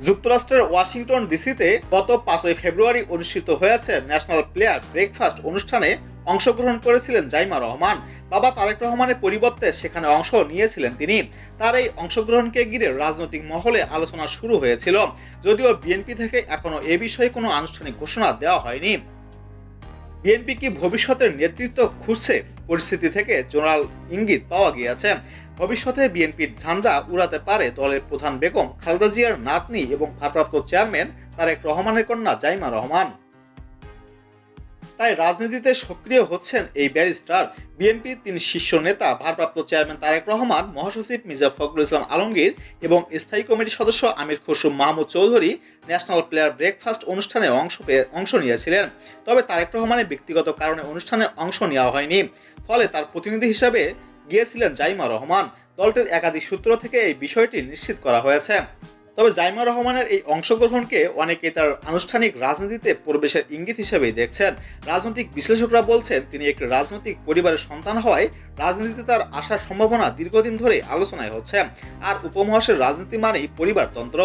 যুক্তরাষ্ট্রের ওয়াশিংটন ডিসিতে গত 5 ফেব্রুয়ারি অনুষ্ঠিত হয়েছে ন্যাশনাল প্লেয়ার ব্রেকফাস্ট অনুষ্ঠানে অংশগ্রহণ করেছিলেন জাইমা রহমান। বাবা তারেক রহমানের পরিবর্তে সেখানে অংশ নিয়েছিলেন তিনি। তার এই অংশগ্রহণকে ঘিরে রাজনৈতিক মহলে আলোচনা শুরু হয়েছিল, যদিও বিএনপি থেকে এখনো এ বিষয়ে কোনো আনুষ্ঠানিক ঘোষণা দেওয়া হয়নি। বিএনপি কি ভবিষ্যতের নেতৃত্ব খুঁজছে? পরিস্থিতি থেকে জোরাল ইঙ্গিত পাওয়া গিয়েছে। ভবিষ্যতে বিএনপির ঝান্ডা উড়াতে পারে দলের প্রধান বেগম খালেদা জিয়ার নাতনি এবং ভারপ্রাপ্ত চেয়ারম্যান তারেক রহমানের কন্যা জাইমা রহমান। তাই রাজনীতিতে সক্রিয় হচ্ছেন এই ব্যারিস্টার। বিএনপির 3 শীর্ষ নেতা ভারপ্রাপ্ত চেয়ারম্যান তারেক রহমান, মহাসচিব মির্জা ফখরুল ইসলাম আলমগীর এবং স্থায়ী কমিটির সদস্য Amir Khasru Mahmud Chowdhury national prayer breakfast অনুষ্ঠানে অংশ নিয়েছিলেন। তবে তারেক রহমানের ব্যক্তিগত কারণে অনুষ্ঠানে অংশ নেওয়া হয়নি, ফলে তার প্রতিনিধি হিসাবে গিয়েছিলেন জাইমা রহমান। দলটির একাধিক সূত্র থেকে এই বিষয়টি নিশ্চিত করা হয়েছে। তবে জাইমা রহমানের এই অংশগ্রহণকে অনেকেই তার আনুষ্ঠানিক রাজনীতিতে প্রবেশের ইঙ্গিত হিসেবেই দেখছেন। রাজনৈতিক বিশ্লেষকরা বলছেন, তিনি একটি রাজনৈতিক পরিবারের সন্তান হওয়ায় রাজনীতিতে তার আসার সম্ভাবনা দীর্ঘদিন ধরে আলোচনায় হচ্ছে। আর উপমহাদেশের রাজনীতি মানেই পরিবারতন্ত্র।